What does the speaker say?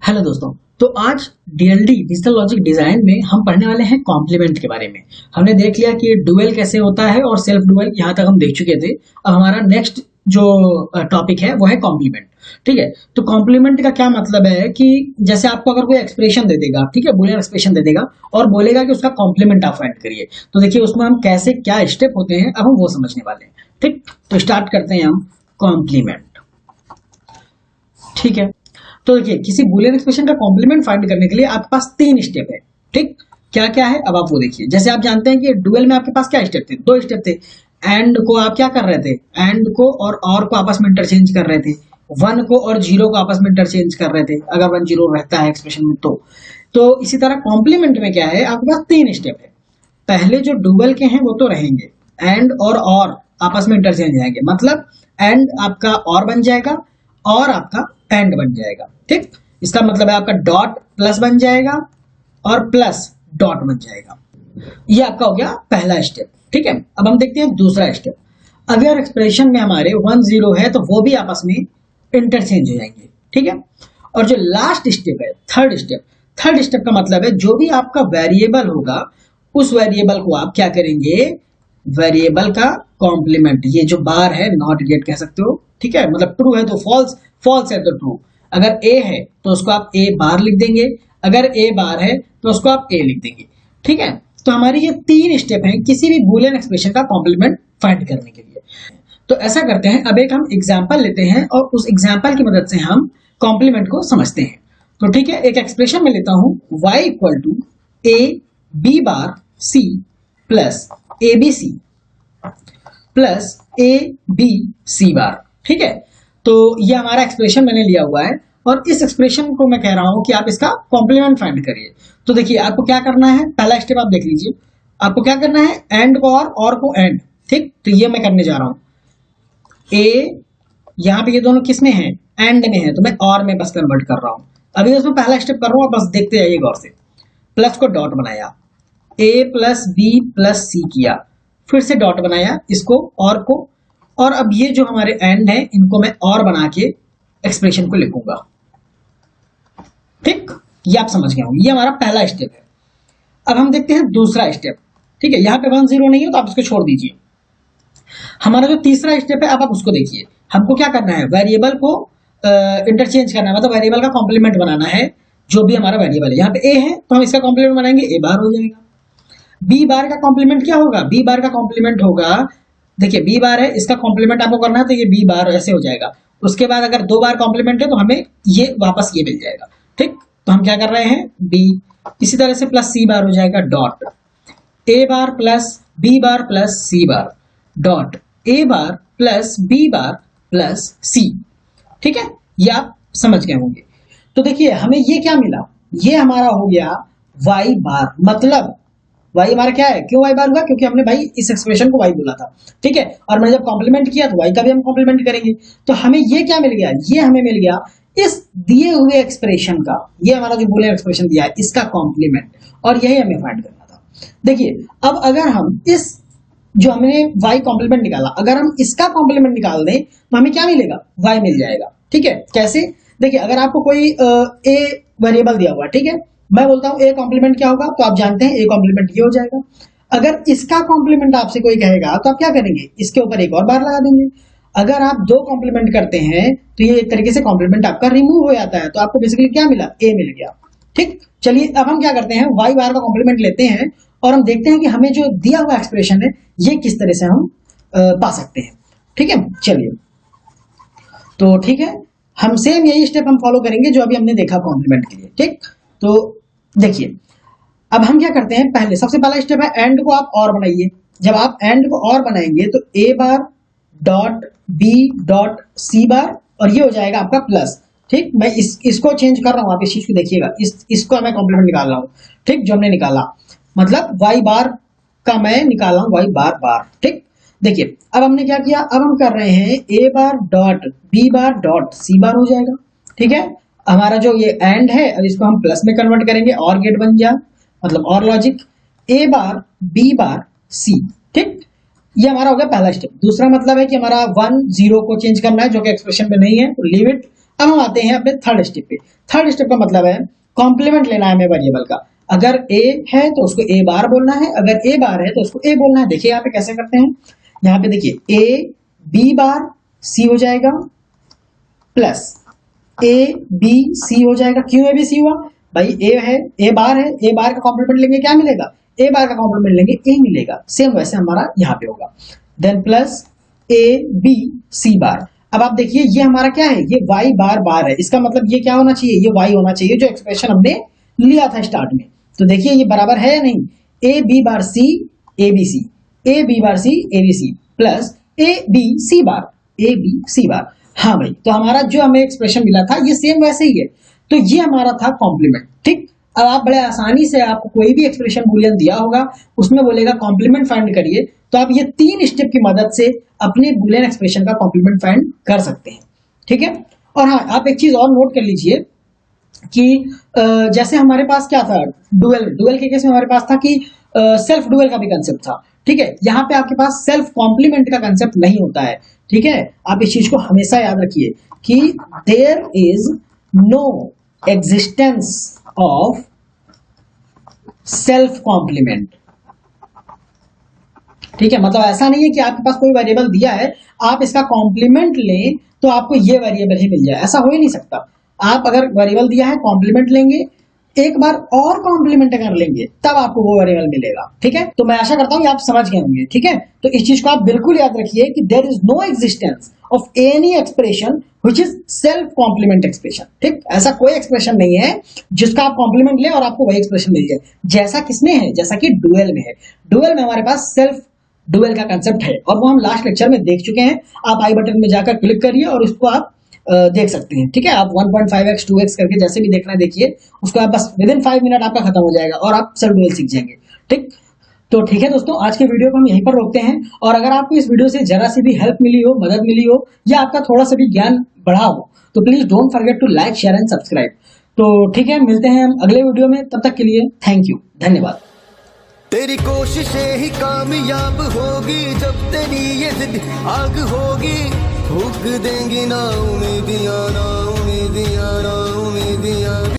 Hello दोस्तों। तो आज डीएलडी डिजिटल लॉजिक डिजाइन में हम पढ़ने वाले हैं कॉम्प्लीमेंट के बारे में। हमने देख लिया कि डुअल कैसे होता है और सेल्फ डुअल यहाँ तक हम देख चुके थे। अब हमारा नेक्स्ट जो टॉपिक है वो है कॉम्प्लीमेंट। ठीक है, तो कॉम्प्लीमेंट का क्या मतलब है कि जैसे आपको अगर कोई एक्सप्रेशन दे देगा, ठीक है, बूलियन एक्सप्रेशन दे देगा और बोलेगा कि उसका कॉम्प्लीमेंट आप फाइंड करिए, तो देखिए उसमें हम कैसे क्या स्टेप होते हैं अब हम वो समझने वाले हैं। ठीक, तो स्टार्ट करते हैं हम कॉम्प्लीमेंट। ठीक है, तो देखिए किसी बूलियन एक्सप्रेशन का कॉम्प्लीमेंट फाइंड करने के लिए आपके पास तीन स्टेप है। ठीक, क्या क्या है अब आप वो देखिए। जैसे आप जानते हैं कि डुअल में आपके पास क्या स्टेप थे, दो स्टेप थे। एंड को आप क्या कर रहे थे, एंड को और को आपस में इंटरचेंज कर रहे थे। वन को और जीरो को आपस में इंटरचेंज कर रहे थे अगर वन जीरो रहता है एक्सप्रेशन में। तो इसी तरह कॉम्प्लीमेंट में क्या है, आपके पास तीन स्टेप है। पहले जो डुअल के हैं वो तो रहेंगे, एंड और आपस में इंटरचेंज जाएंगे, मतलब एंड आपका और बन जाएगा और आपका एंड बन जाएगा। ठीक, इसका मतलब है आपका डॉट प्लस बन जाएगा और प्लस डॉट बन जाएगा। ये आपका हो गया पहला स्टेप। ठीक है, अब हम देखते हैं दूसरा स्टेप। अगर एक्सप्रेशन में हमारे 1 0 है तो वो भी आपस में इंटरचेंज हो जाएंगे। ठीक है, और जो लास्ट स्टेप है थर्ड स्टेप का मतलब है जो भी आपका वेरिएबल होगा उस वेरिएबल को आप क्या करेंगे, वेरिएबल का कॉम्प्लीमेंट, ये जो बार है नॉट गेट कह सकते हो। ठीक है, मतलब ट्रू है तो फॉल्स, फॉल्स है तो ट्रू। अगर ए है तो उसको आप ए बार लिख देंगे, अगर ए बार है तो उसको आप ए लिख देंगे। ठीक है, तो हमारी ये तीन स्टेप हैं किसी भी बूलियन एक्सप्रेशन का कॉम्प्लीमेंट फाइंड करने के लिए। तो ऐसा करते हैं, अब एक हम एग्जाम्पल लेते हैं और उस एग्जाम्पल की मदद से हम कॉम्प्लीमेंट को समझते हैं। तो ठीक है, एक एक्सप्रेशन में लेता हूं y equal to A B bar C plus A B C plus A B C bar. ठीक है, तो ये हमारा एक्सप्रेशन मैंने लिया हुआ है और इस एक्सप्रेशन को मैं कह रहा हूं कि आप इसका कॉम्प्लीमेंट फाइंड करिए। तो देखिए आपको क्या करना है, पहला स्टेप आप देख लीजिए। आपको क्या करना है, एंड को और को एंड। ठीक, तो ये मैं करने जा रहा हूं। ए यहाँ पे ये दोनों किस में है, एंड में है, तो मैं और में बस कन्वर्ट कर रहा हूं। अभी उसमें पहला स्टेप कर रहा हूं, बस देखते जाइए गौर से। प्लस को डॉट बनाया, ए प्लस बी प्लस सी किया, फिर से डॉट बनाया इसको और को, और अब ये जो हमारे एंड है इनको मैं और बना के एक्सप्रेशन को लिखूंगा। ठीक, ये आप समझ गए होंगे, ये हमारा पहला स्टेप है। अब हम देखते हैं दूसरा स्टेप। ठीक है, यहां पे 1 0 नहीं है तो आप इसको छोड़ दीजिए। हमारा जो तीसरा स्टेप है अब आप उसको देखिए। हमको क्या करना है, वेरिएबल को इंटरचेंज करना है, मतलब वेरिएबल का कॉम्प्लीमेंट बनाना है। जो भी हमारा वेरिएबल है, यहाँ पे ए है तो हम इसका कॉम्प्लीमेंट बनाएंगे, ए बार हो जाएगा। बी बार का कॉम्प्लीमेंट क्या होगा, बी बार का कॉम्प्लीमेंट होगा, देखिए बी बार है, इसका कॉम्प्लीमेंट आपको करना है तो ये बी बार ऐसे हो जाएगा। उसके बाद अगर दो बार कॉम्प्लीमेंट है तो हमें ये वापस ये मिल जाएगा। ठीक, तो हम क्या कर रहे हैं, बी, इसी तरह से प्लस सी बार हो जाएगा, dot A bar plus B bar plus C bar, dot A bar plus B bar plus C. ठीक है, ये आप समझ गए होंगे। तो देखिए हमें ये क्या मिला, ये हमारा हो गया वाई बार। मतलब वाई हमारा क्या है, क्यों वाई बार हुआ, क्योंकि हमने भाई इस एक्सप्रेशन को वाई बोला था। ठीक है, और मैंने जब कॉम्प्लीमेंट किया तो वाई का भी हम कॉम्प्लीमेंट करेंगे। तो हमें ये क्या मिल गया, ये हमें मिल गया इस दिए हुए एक्सप्रेशन का, ये हमारा जो बूलियन एक्सप्रेशन दिया है इसका कॉम्प्लीमेंट, और यही हमें फाइंड करना था। देखिए अब अगर हम इस जो हमने y कॉम्प्लीमेंट निकाला, अगर हम इसका कॉम्प्लीमेंट निकाल दें तो हमें क्या मिलेगा, y मिल जाएगा। ठीक है, कैसे, देखिए अगर आपको कोई a वेरिएबल दिया हुआ है, ठीक है, मैं बोलता हूं a कॉम्प्लीमेंट क्या होगा, तो आप जानते हैं a कॉम्प्लीमेंट ये हो जाएगा। अगर इसका कॉम्प्लीमेंट आपसे कोई कहेगा तो आप क्या करेंगे, इसके ऊपर एक और बार लगा देंगे। अगर आप दो कॉम्प्लीमेंट करते हैं तो ये एक तरीके से कॉम्प्लीमेंट आपका रिमूव हो जाता है, तो आपको बेसिकली क्या मिला, a मिल गया। ठीक, चलिए अब हम क्या करते हैं, y बार का कॉम्प्लीमेंट लेते हैं और हम देखते हैं कि हमें जो दिया हुआ एक्सप्रेशन है ये किस तरह से हम पा सकते हैं। ठीक है, चलिए तो ठीक है, हम सेम यही स्टेप हम फॉलो करेंगे जो अभी हमने देखा कॉम्प्लीमेंट के लिए। ठीक, तो देखिए अब हम क्या करते हैं, पहले सबसे पहला स्टेप है एंड को आप और बनाइए। जब आप एंड को और बनाएंगे तो A bar dot B dot C bar, और ये हो जाएगा आपका प्लस। ठीक, मैं इसको चेंज कर रहा हूं, आप इस चीज को देखिएगा, इसको मैं कॉम्प्लीमेंट निकाल रहा हूं। ठीक, जो हमने निकाला मतलब y बार का मैं निकाल रहा हूं y बार बार। ठीक, देखिए अब हमने क्या किया, अब हम कर रहे हैं a bar dot b bar dot c बार हो जाएगा। ठीक है, हमारा जो ये एंड है अब इसको हम प्लस में कन्वर्ट करेंगे, और गेट बन गया, मतलब और logic a bar b bar c। ठीक, ये हमारा हो गया पहला स्टेप। दूसरा मतलब है कि हमारा 1 0 को चेंज करना है जो कि एक्सप्रेशन में नहीं है, तो लीव इट, अब हम आते हैं अपने थर्ड स्टेप पे। थर्ड स्टेप का मतलब है कॉम्प्लीमेंट लेना है हमें वेरिएबल का। अगर ए है तो उसको ए बार बोलना है, अगर ए बार है तो उसको ए बोलना है। देखिए यहाँ पे कैसे करते हैं, यहाँ पे देखिए ए बी बार सी हो जाएगा प्लस ए बी सी हो जाएगा। क्यों ए बी सी हुआ भाई, ए है, ए बार है, ए बार का कॉम्प्लीमेंट लेंगे क्या मिलेगा, ए बार का कॉम्प्लीमेंट लेंगे ए मिलेगा। सेम वैसे हमारा यहाँ पे होगा, then plus A B C bar. अब आप देखिए ये हमारा क्या है, ये y बार बार है, इसका मतलब ये क्या होना चाहिए, ये y होना चाहिए जो एक्सप्रेशन हमने लिया था स्टार्ट में। तो देखिए ये बराबर है या नहीं, A B bar C A B C, A B bar C A B C plus A B C bar A B C bar. हाँ भाई, तो हमारा जो हमें एक्सप्रेशन मिला था ये सेम वैसे ही है। तो ये हमारा था कॉम्प्लीमेंट। ठीक, अब आप बड़े आसानी से, आपको कोई भी एक्सप्रेशन बूलियन दिया होगा उसमें बोलेगा कॉम्प्लीमेंट फाइंड करिए, तो आप ये 3 स्टेप की मदद से अपने बूलियन एक्सप्रेशन का कॉम्प्लीमेंट फाइंड कर सकते हैं। ठीक है, और हाँ आप एक चीज और नोट कर लीजिए कि जैसे हमारे पास क्या था, डुअल के केस में हमारे पास था कि सेल्फ डुअल का भी कंसेप्ट था। ठीक है, यहाँ पे आपके पास सेल्फ कॉम्प्लीमेंट का कंसेप्ट नहीं होता है। ठीक है, आप इस चीज को हमेशा याद रखिए कि there is no existence of self compliment. ठीक है, मतलब ऐसा नहीं है कि आपके पास कोई वेरिएबल दिया है, आप इसका कॉम्प्लीमेंट लें तो आपको ये वेरिएबल ही मिल जाए, ऐसा हो ही नहीं सकता। आप अगर वेरिएबल दिया है, कॉम्प्लीमेंट लेंगे, एक बार और कॉम्प्लीमेंट कर लेंगे, तब आपको वो वेरिएबल मिलेगा। ठीक है, तो मैं आशा करता हूं कि आप समझ गए होंगे। ठीक है, तो इस चीज को आप बिल्कुल याद रखिए कि there is no existence of any expression which is self compliment expression. ठीक, ऐसा कोई एक्सप्रेशन नहीं है जिसका आप कॉम्प्लीमेंट लें और आपको वही एक्सप्रेशन मिल जाए, जैसा किसमें है, जैसा कि डुअल में है। डुअल में हमारे पास सेल्फ डुअल का कंसेप्ट है और वो हम लास्ट लेक्चर में देख चुके हैं। आप आई बटन में जाकर क्लिक करिए और उसको आप देख सकते हैं। ठीक है, आप 1.5x 2x करके जैसे भी देखना है देखिए, उसको आप बस विद इन 5 मिनट आपका खत्म हो जाएगा और आप सेल्फ डुअल सीख जाएंगे। ठीक, तो ठीक है दोस्तों, आज के वीडियो को हम यहीं पर रोकते हैं। और अगर आपको इस वीडियो से जरा सी भी हेल्प मिली हो, मदद मिली हो, या आपका थोड़ा सा भी ज्ञान बढ़ा हो, तो please don't forget to like share and subscribe. तो ठीक है, मिलते हैं हम अगले वीडियो में, तब तक के लिए थैंक यू, धन्यवाद। तेरी कोशिशें ही कामयाब होगी जब तेरी ये जिद आग होगी, फूक देंगी ना उम्मीदियां, ना उम्मीदियां, ना उम्मीदियां।